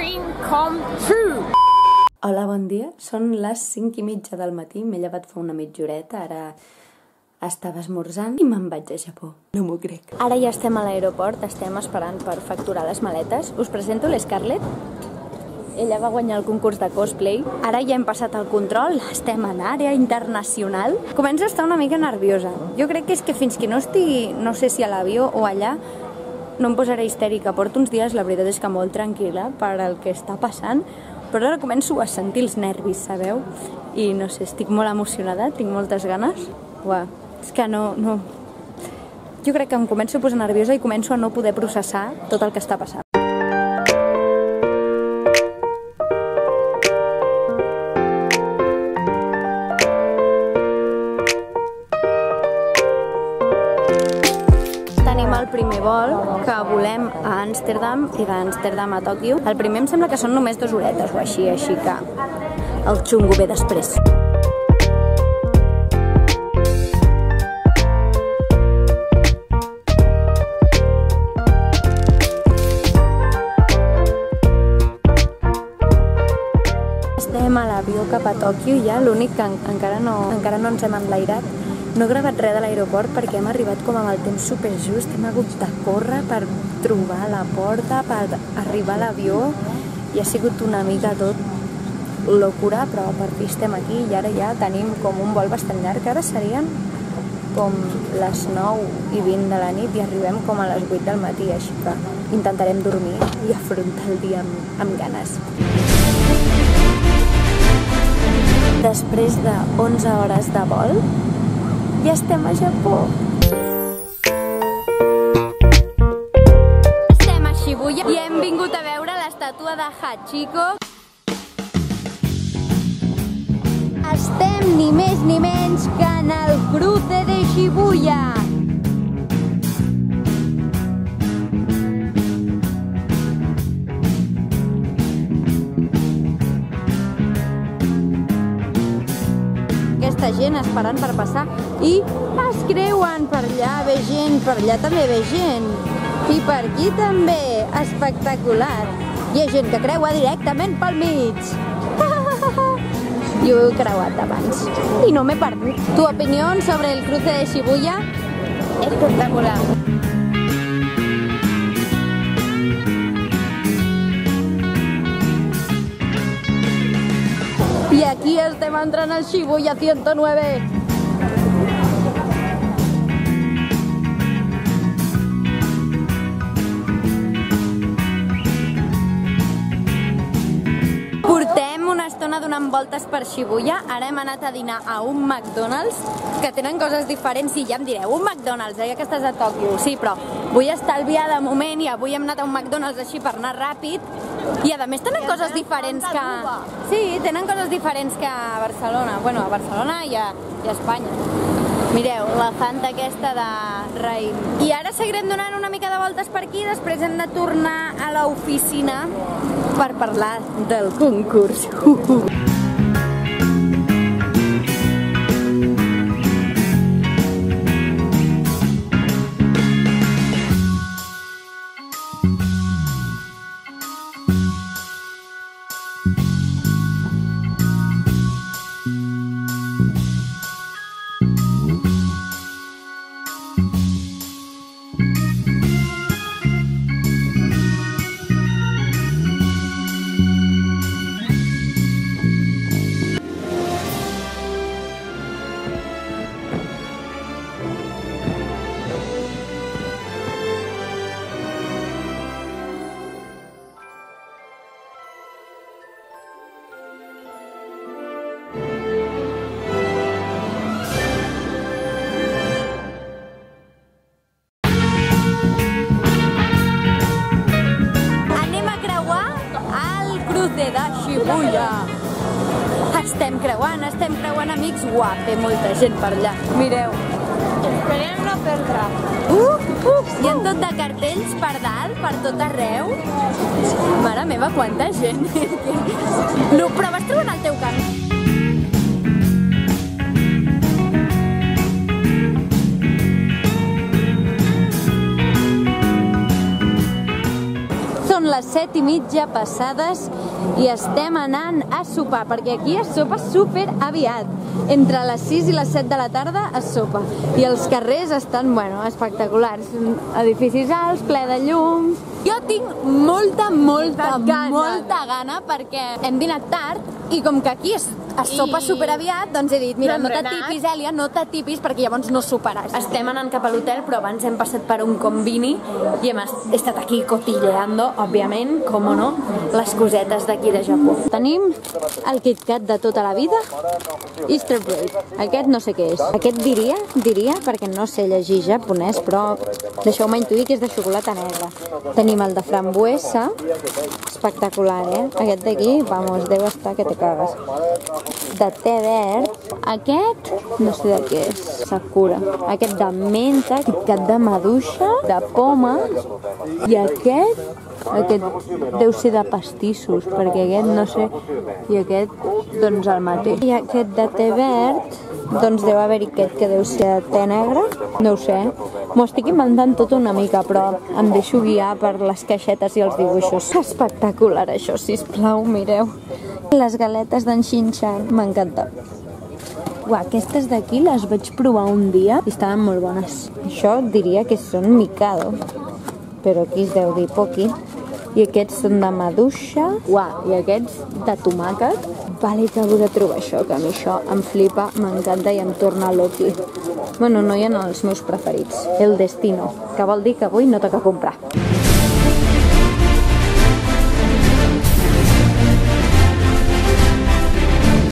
dream come true. Hola, bon dia. Són les 5:30 del matí. M'he llevat fa una mitja horeta. Ara estava esmorzant i me'n vaig a Japó. No m'ho crec. Ara ja estem a l'aeroport. Estem esperant per facturar les maletes. Us presento l'Scarlett. Ella va guanyar el concurs de cosplay. Ara ja hem passat el control. Estem en àrea internacional. Començo a estar una mica nerviosa. Jo crec que és que fins que no estigui, no sé si a l'avió o allà, no em posaré histèrica. Porto uns dies, la veritat és que molt tranquil·la per el que està passant, però ara començo a sentir els nervis, sabeu? I no sé, estic molt emocionada, tinc moltes ganes. Uau, és que no... Jo crec que em començo a posar nerviosa i començo a no poder processar tot el que està passant. Tenim el primer vol, que volem a Amsterdam i d'Amsterdam a Tòquio. El primer em sembla que són només 2 horetes o així, així que el xungo ve després. Estem a l'avió cap a Tòquio ja, l'únic que encara no ens hem enlairat. No he gravat res de l'aeroport perquè hem arribat com amb el temps superjust, hem hagut de córrer per trobar la porta, per arribar a l'avió i ha sigut una mica tot locura, però per fi estem aquí i ara ja tenim com un vol bastant llarg. Ara serien com les 9:20 de la nit i arribem com a les 8 del matí, així que intentarem dormir i afrontar el dia amb ganes. Després de 11 hores de vol, ja estem a Japó. Estem a Shibuya i hem vingut a veure l'estàtua de Hachiko. Estem ni més ni menys que en el cruce de Shibuya. Aquesta gent esperant per passar i es creuen, per allà ve gent, per allà també ve gent i per aquí també, espectacular. Hi ha gent que creua directament pel mig. Jo ho he creuat abans i no m'he perdut. Tu opinió sobre el cruce de Shibuya? Espectacular. I aquí estem entrant al Shibuya 109. Portem una estona donant voltes per Shibuya. Ara hem anat a dinar a un McDonald's, que tenen coses diferents. I ja em direu, un McDonald's, ja que estàs a Tòquio. Sí, però vull estalviar de moment i avui hem anat a un McDonald's així per anar ràpid. I a més tenen coses diferents que... Sí, tenen coses diferents que a Barcelona. Bueno, a Barcelona i a Espanya. Mireu, la fanta aquesta de raïm. I ara seguirem donant una mica de voltes per aquí, després hem de tornar a l'oficina per parlar del concurs. De Shibuya. Estem creuant, amics. Uau, té molta gent per allà. Mireu. Esperem no perdre. Hi ha tot de cartells per dalt, per tot arreu. Mare meva, quanta gent. Però vas trobant el teu camí. les 7:30 passades i estem anant a sopar, perquè aquí es sopa super aviat. Entre les 6 i les 7 de la tarda es sopa. I els carrers estan, bueno, espectaculars. Edificis alts, ple de llums. Jo tinc molta gana perquè hem dinat tard i com que aquí es sopa superaviat, doncs he dit, mira, no t'atipis, Èlia, no t'atipis perquè llavors no soparàs. Estem anant cap a l'hotel, però abans hem passat per un combini i hem estat aquí cotilleando, òbviament, com no, les cosetes d'aquí de Japó. Tenim el KitKat de tota la vida, Easter Bread. Aquest no sé què és. Aquest diria, perquè no sé llegir japonès, però deixeu-me intuir que és de xocolata negra. Tenim el de frambuesa, espectacular, Aquest d'aquí, vamos, deu estar que te cagues. De té verd, aquest, no sé de què és, Sakura. Aquest de menta, KitKat de maduixa, de poma, i aquest deu ser de pastissos, perquè aquest no sé, i aquest, doncs el mateix. I aquest de té verd, doncs deu haver-hi aquest que deu ser de té negre, no ho sé. M'ho estic inventant tot una mica, però em deixo guiar per les caixetes i els dibuixos. Espectacular això, sisplau, mireu. Les galetes d'en Shin-chan, m'encanta. Uah, aquestes d'aquí les vaig provar un dia i estaven molt bones. Això diria que són Mikado, però aquí es deu dir Poki. I aquests són de maduixa. Uah, i aquests de tomàquet. Vale, acabo de trobar això, que a mi això em flipa, m'encanta i em torna loqui. Bueno, no hi ha els meus preferits. El destino, que vol dir que avui no toca comprar.